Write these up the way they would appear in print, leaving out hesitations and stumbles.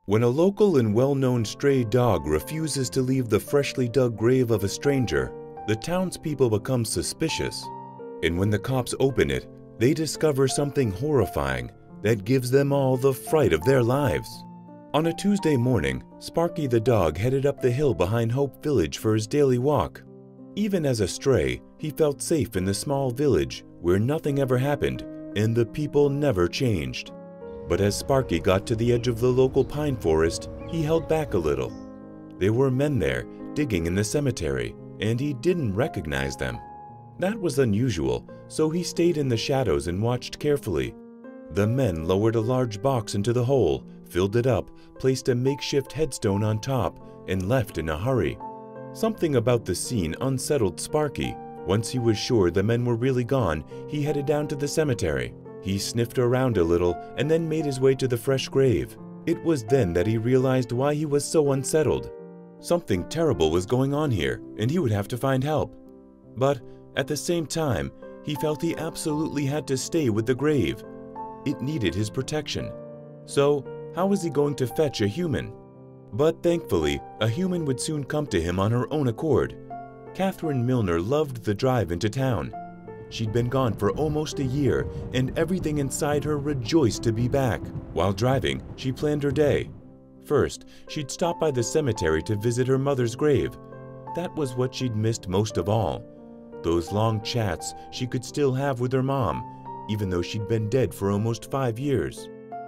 When a local and well-known stray dog refuses to leave the freshly dug grave of a stranger, the townspeople become suspicious. And when the cops open it, they discover something horrifying that gives them all the fright of their lives. On a Tuesday morning, Sparky the dog headed up the hill behind Hope Village for his daily walk. Even as a stray, he felt safe in the small village where nothing ever happened and the people never changed. But as Sparky got to the edge of the local pine forest, he held back a little. There were men there digging in the cemetery, and he didn't recognize them. That was unusual, so he stayed in the shadows and watched carefully. The men lowered a large box into the hole, filled it up, placed a makeshift headstone on top, and left in a hurry. Something about the scene unsettled Sparky. Once he was sure the men were really gone, he headed down to the cemetery. He sniffed around a little and then made his way to the fresh grave. It was then that he realized why he was so unsettled. Something terrible was going on here, and he would have to find help. But at the same time, he felt he absolutely had to stay with the grave. It needed his protection. So, how was he going to fetch a human? But thankfully, a human would soon come to him on her own accord. Catherine Milner loved the drive into town. She'd been gone for almost a year, and everything inside her rejoiced to be back. While driving, she planned her day. First, she'd stop by the cemetery to visit her mother's grave. That was what she'd missed most of all. Those long chats she could still have with her mom, even though she'd been dead for almost 5 years.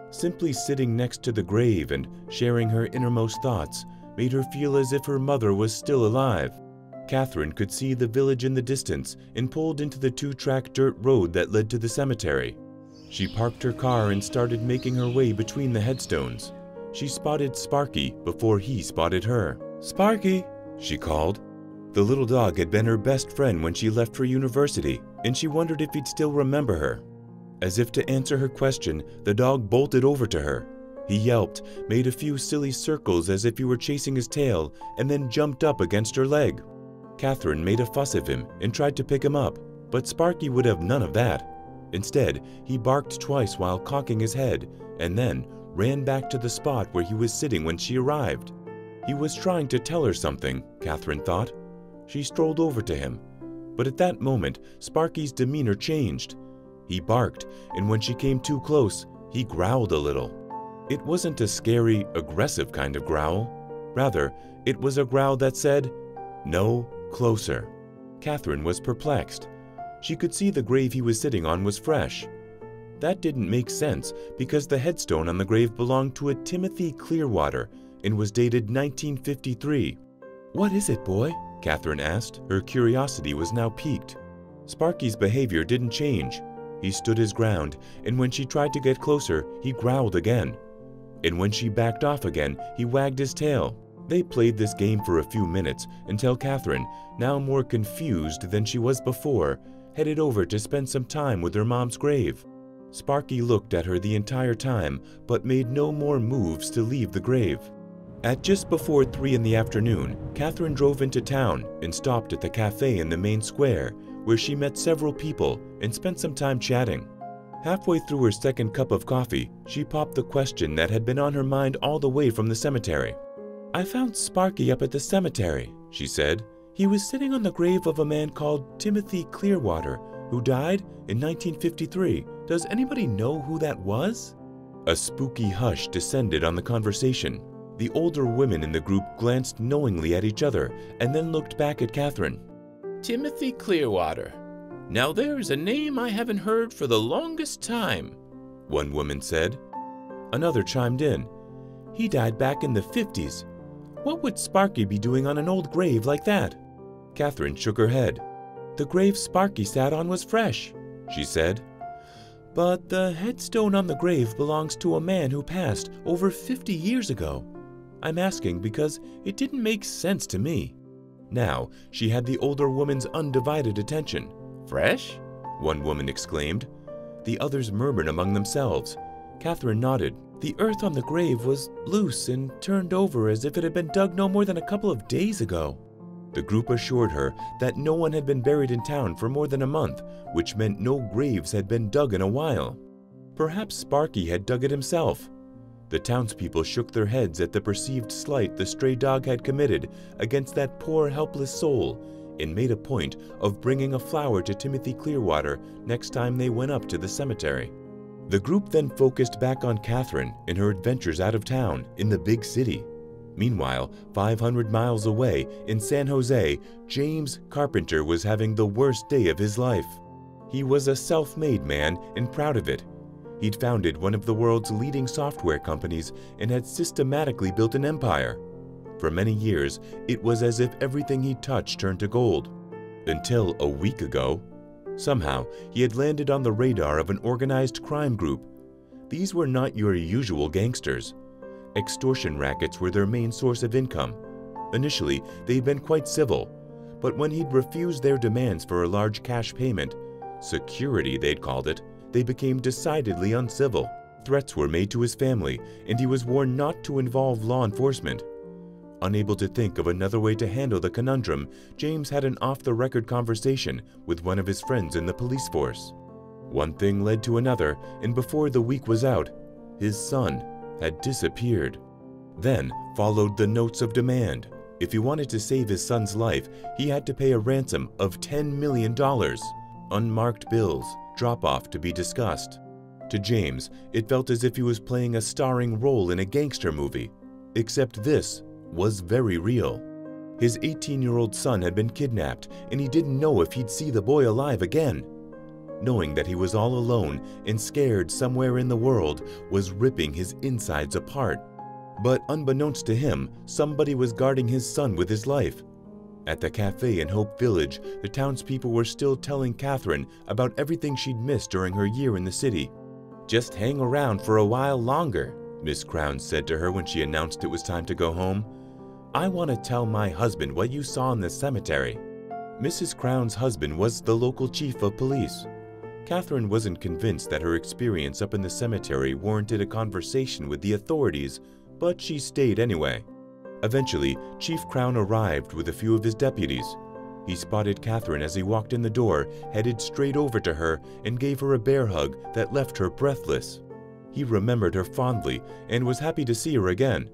Simply sitting next to the grave and sharing her innermost thoughts made her feel as if her mother was still alive. Catherine could see the village in the distance and pulled into the 2-track dirt road that led to the cemetery. She parked her car and started making her way between the headstones. She spotted Sparky before he spotted her. "Sparky," she called. The little dog had been her best friend when she left for university, and she wondered if he'd still remember her. As if to answer her question, the dog bolted over to her. He yelped, made a few silly circles as if he were chasing his tail, and then jumped up against her leg. Catherine made a fuss of him and tried to pick him up, but Sparky would have none of that. Instead, he barked twice while cocking his head, and then ran back to the spot where he was sitting when she arrived. He was trying to tell her something, Catherine thought. She strolled over to him, but at that moment, Sparky's demeanor changed. He barked, and when she came too close, he growled a little. It wasn't a scary, aggressive kind of growl. Rather, it was a growl that said, "No closer." Catherine was perplexed. She could see the grave he was sitting on was fresh. That didn't make sense because the headstone on the grave belonged to a Timothy Clearwater and was dated 1953. "What is it, boy?" Catherine asked. Her curiosity was now piqued. Sparky's behavior didn't change. He stood his ground, and when she tried to get closer, he growled again. And when she backed off again, he wagged his tail. They played this game for a few minutes until Catherine, now more confused than she was before, headed over to spend some time with her mom's grave. Sparky looked at her the entire time, but made no more moves to leave the grave. At just before 3 in the afternoon, Catherine drove into town and stopped at the cafe in the main square, where she met several people and spent some time chatting. Halfway through her second cup of coffee, she popped the question that had been on her mind all the way from the cemetery. "I found Sparky up at the cemetery," she said. "He was sitting on the grave of a man called Timothy Clearwater, who died in 1953. Does anybody know who that was?" A spooky hush descended on the conversation. The older women in the group glanced knowingly at each other and then looked back at Catherine. "Timothy Clearwater. Now there's a name I haven't heard for the longest time," one woman said. Another chimed in. "He died back in the 50s. What would Sparky be doing on an old grave like that?" Catherine shook her head. "The grave Sparky sat on was fresh," she said. "But the headstone on the grave belongs to a man who passed over 50 years ago. I'm asking because it didn't make sense to me." Now, she had the older woman's undivided attention. "Fresh?" one woman exclaimed. The others murmured among themselves. Catherine nodded. "The earth on the grave was loose and turned over as if it had been dug no more than a couple of days ago." The group assured her that no one had been buried in town for more than a month, which meant no graves had been dug in a while. Perhaps Sparky had dug it himself. The townspeople shook their heads at the perceived slight the stray dog had committed against that poor helpless soul, and made a point of bringing a flower to Timothy Clearwater next time they went up to the cemetery. The group then focused back on Catherine and her adventures out of town in the big city. Meanwhile, 500 miles away in San Jose, James Carpenter was having the worst day of his life. He was a self-made man and proud of it. He'd founded one of the world's leading software companies and had systematically built an empire. For many years, it was as if everything he touched turned to gold. Until a week ago, somehow he had landed on the radar of an organized crime group. These were not your usual gangsters. Extortion rackets were their main source of income. Initially, they'd been quite civil, but when he'd refused their demands for a large cash payment, security they'd called it, they became decidedly uncivil. Threats were made to his family, and he was warned not to involve law enforcement. Unable to think of another way to handle the conundrum, James had an off-the-record conversation with one of his friends in the police force. One thing led to another, and before the week was out, his son had disappeared. Then followed the notes of demand. If he wanted to save his son's life, he had to pay a ransom of $10 million. Unmarked bills, drop-off to be discussed. To James, it felt as if he was playing a starring role in a gangster movie, except this was very real. His 18-year-old son had been kidnapped, and he didn't know if he'd see the boy alive again. Knowing that he was all alone and scared somewhere in the world was ripping his insides apart. But unbeknownst to him, somebody was guarding his son with his life. At the cafe in Hope Village, the townspeople were still telling Catherine about everything she'd missed during her year in the city. "Just hang around for a while longer," Miss Crown said to her when she announced it was time to go home. "I want to tell my husband what you saw in the cemetery." Mrs. Crown's husband was the local chief of police. Catherine wasn't convinced that her experience up in the cemetery warranted a conversation with the authorities, but she stayed anyway. Eventually, Chief Crown arrived with a few of his deputies. He spotted Catherine as he walked in the door, headed straight over to her, and gave her a bear hug that left her breathless. He remembered her fondly and was happy to see her again.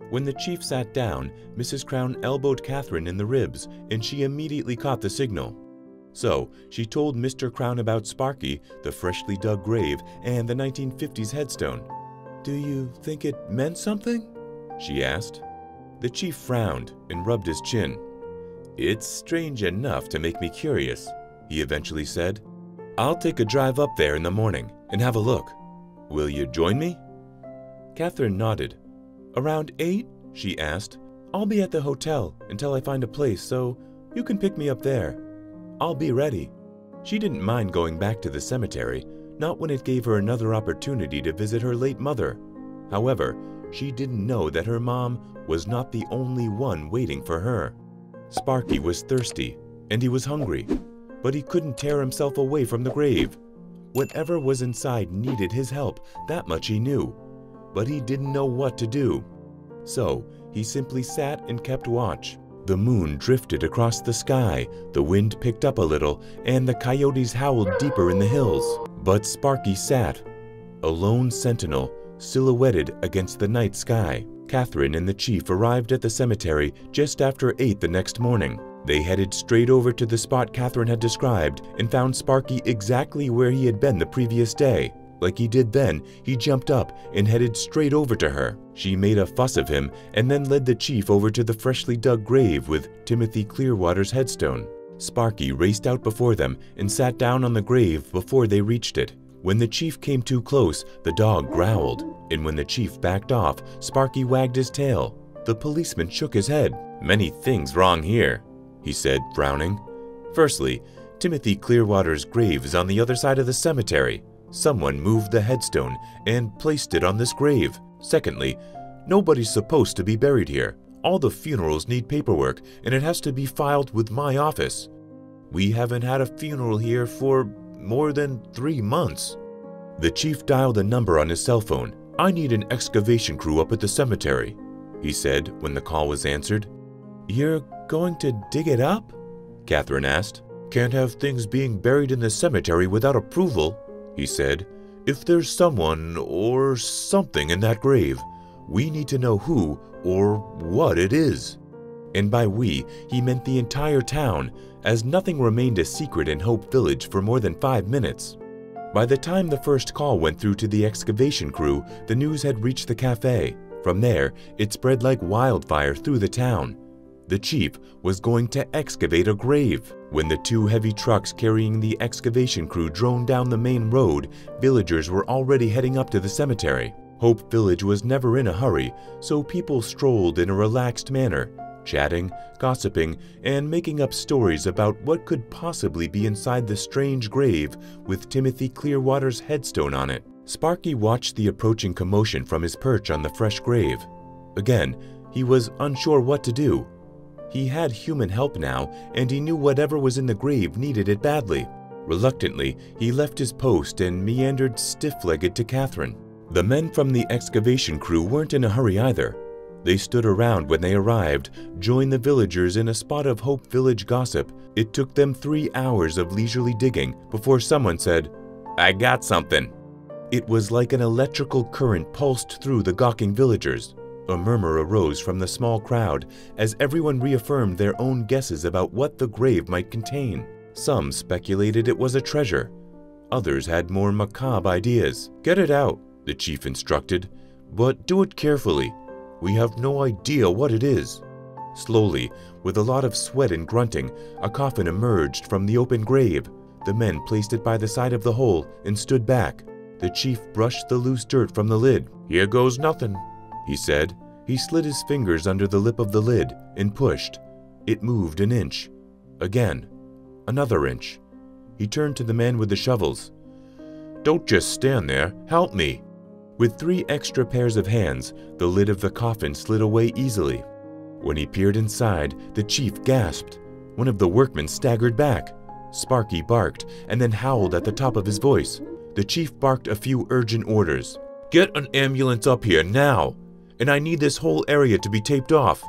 When the chief sat down, Mrs. Crown elbowed Catherine in the ribs, and she immediately caught the signal. So, she told Mr. Crown about Sparky, the freshly dug grave, and the 1950s headstone. "Do you think it meant something?" she asked. The chief frowned and rubbed his chin. "It's strange enough to make me curious," he eventually said. "I'll take a drive up there in the morning and have a look. Will you join me?" Catherine nodded. "Around 8?" she asked. "I'll be at the hotel until I find a place, so you can pick me up there. I'll be ready." She didn't mind going back to the cemetery, not when it gave her another opportunity to visit her late mother. However, she didn't know that her mom was not the only one waiting for her. Sparky was thirsty, and he was hungry, but he couldn't tear himself away from the grave. Whatever was inside needed his help, that much he knew, but he didn't know what to do. So he simply sat and kept watch. The moon drifted across the sky, the wind picked up a little, and the coyotes howled deeper in the hills. But Sparky sat, a lone sentinel, silhouetted against the night sky. Catherine and the chief arrived at the cemetery just after 8 the next morning. They headed straight over to the spot Catherine had described and found Sparky exactly where he had been the previous day. Like he did then, he jumped up and headed straight over to her. She made a fuss of him and then led the chief over to the freshly dug grave with Timothy Clearwater's headstone. Sparky raced out before them and sat down on the grave before they reached it. When the chief came too close, the dog growled, and when the chief backed off, Sparky wagged his tail. The policeman shook his head. "Many things wrong here," he said, frowning. "Firstly, Timothy Clearwater's grave is on the other side of the cemetery. Someone moved the headstone and placed it on this grave. Secondly, nobody's supposed to be buried here. All the funerals need paperwork, and it has to be filed with my office. We haven't had a funeral here for more than 3 months." The chief dialed a number on his cell phone. "I need an excavation crew up at the cemetery," he said when the call was answered. "You're going to dig it up?" Catherine asked. "Can't have things being buried in the cemetery without approval," he said. If there's someone or something in that grave, we need to know who or what it is." And by we, he meant the entire town, as nothing remained a secret in Hope Village for more than 5 minutes. By the time the first call went through to the excavation crew, the news had reached the cafe. From there, it spread like wildfire through the town. The chief was going to excavate a grave. When the 2 heavy trucks carrying the excavation crew droned down the main road, villagers were already heading up to the cemetery. Hope Village was never in a hurry, so people strolled in a relaxed manner, chatting, gossiping, and making up stories about what could possibly be inside the strange grave with Timothy Clearwater's headstone on it. Sparky watched the approaching commotion from his perch on the fresh grave. Again, he was unsure what to do. He had human help now, and he knew whatever was in the grave needed it badly. Reluctantly, he left his post and meandered stiff-legged to Catherine. The men from the excavation crew weren't in a hurry either. They stood around when they arrived, joined the villagers in a spot of Hope Village gossip. It took them 3 hours of leisurely digging before someone said, "I got something." It was like an electrical current pulsed through the gawking villagers. A murmur arose from the small crowd as everyone reaffirmed their own guesses about what the grave might contain. Some speculated it was a treasure. Others had more macabre ideas. "Get it out," the chief instructed, "but do it carefully. We have no idea what it is." Slowly, with a lot of sweat and grunting, a coffin emerged from the open grave. The men placed it by the side of the hole and stood back. The chief brushed the loose dirt from the lid. "Here goes nothing," he said. He slid his fingers under the lip of the lid and pushed. It moved an inch. Again. Another inch. He turned to the man with the shovels. "Don't just stand there. Help me." With 3 extra pairs of hands, the lid of the coffin slid away easily. When he peered inside, the chief gasped. One of the workmen staggered back. Sparky barked and then howled at the top of his voice. The chief barked a few urgent orders. "Get an ambulance up here now! And I need this whole area to be taped off.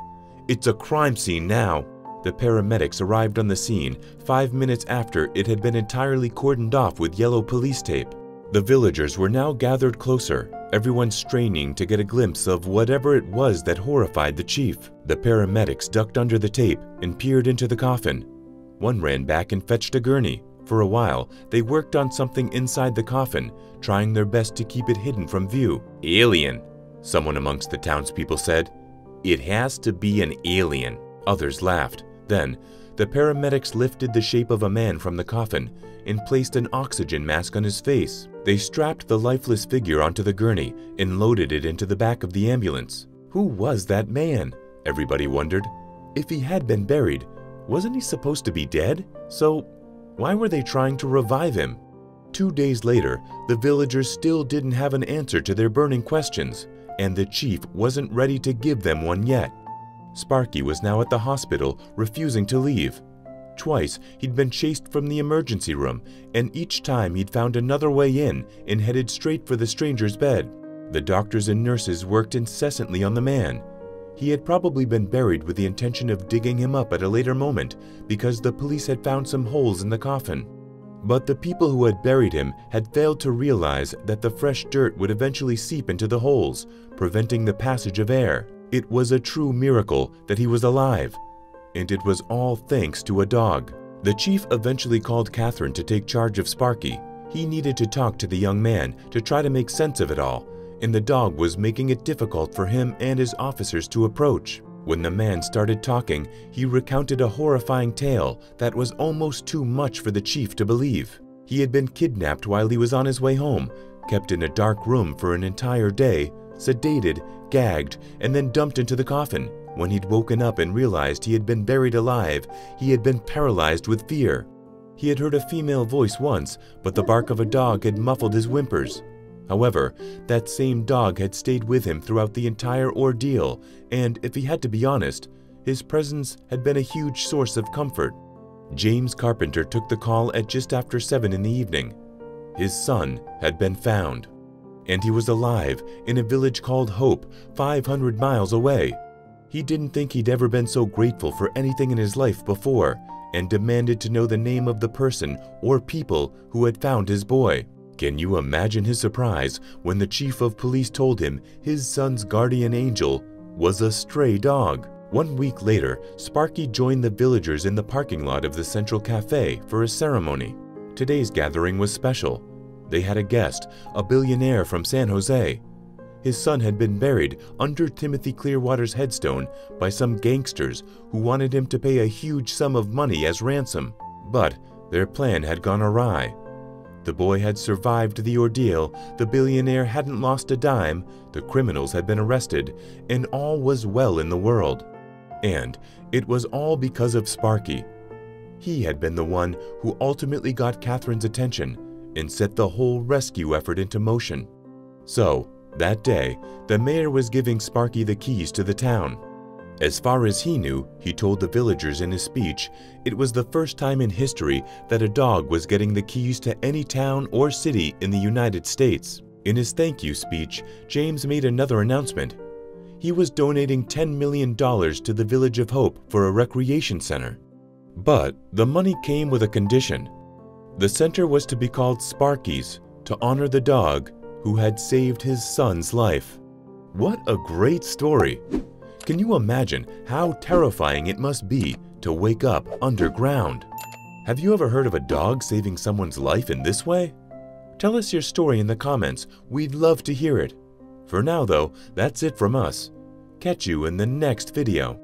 It's a crime scene now." The paramedics arrived on the scene 5 minutes after it had been entirely cordoned off with yellow police tape. The villagers were now gathered closer, everyone straining to get a glimpse of whatever it was that horrified the chief. The paramedics ducked under the tape and peered into the coffin. One ran back and fetched a gurney. For a while, they worked on something inside the coffin, trying their best to keep it hidden from view. "Alien," someone amongst the townspeople said. "It has to be an alien." Others laughed. Then, the paramedics lifted the shape of a man from the coffin and placed an oxygen mask on his face. They strapped the lifeless figure onto the gurney and loaded it into the back of the ambulance. Who was that man? Everybody wondered. If he had been buried, wasn't he supposed to be dead? So, why were they trying to revive him? 2 days later, the villagers still didn't have an answer to their burning questions, and the chief wasn't ready to give them one yet. Sparky was now at the hospital, refusing to leave. Twice, he'd been chased from the emergency room, and each time he'd found another way in and headed straight for the stranger's bed. The doctors and nurses worked incessantly on the man. He had probably been buried with the intention of digging him up at a later moment because the police had found some holes in the coffin. But the people who had buried him had failed to realize that the fresh dirt would eventually seep into the holes, preventing the passage of air. It was a true miracle that he was alive, and it was all thanks to a dog. The chief eventually called Catherine to take charge of Sparky. He needed to talk to the young man to try to make sense of it all, and the dog was making it difficult for him and his officers to approach. When the man started talking, he recounted a horrifying tale that was almost too much for the chief to believe. He had been kidnapped while he was on his way home, kept in a dark room for an entire day, sedated, gagged, and then dumped into the coffin. When he'd woken up and realized he had been buried alive, he had been paralyzed with fear. He had heard a female voice once, but the bark of a dog had muffled his whimpers. However, that same dog had stayed with him throughout the entire ordeal, and if he had to be honest, his presence had been a huge source of comfort. James Carpenter took the call at just after 7 in the evening. His son had been found, and he was alive in a village called Hope, 500 miles away. He didn't think he'd ever been so grateful for anything in his life before, and demanded to know the name of the person or people who had found his boy. Can you imagine his surprise when the chief of police told him his son's guardian angel was a stray dog? 1 week later, Sparky joined the villagers in the parking lot of the Central Cafe for a ceremony. Today's gathering was special. They had a guest, a billionaire from San Jose. His son had been buried under Timothy Clearwater's headstone by some gangsters who wanted him to pay a huge sum of money as ransom. But their plan had gone awry. The boy had survived the ordeal, the billionaire hadn't lost a dime, the criminals had been arrested, and all was well in the world. And it was all because of Sparky. He had been the one who ultimately got Catherine's attention and set the whole rescue effort into motion. So, that day, the mayor was giving Sparky the keys to the town. As far as he knew, he told the villagers in his speech, it was the first time in history that a dog was getting the keys to any town or city in the United States. In his thank you speech, James made another announcement. He was donating $10 million to the Village of Hope for a recreation center. But the money came with a condition. The center was to be called Sparky's, to honor the dog who had saved his son's life. What a great story! Can you imagine how terrifying it must be to wake up underground? Have you ever heard of a dog saving someone's life in this way? Tell us your story in the comments. We'd love to hear it. For now though, that's it from us. Catch you in the next video.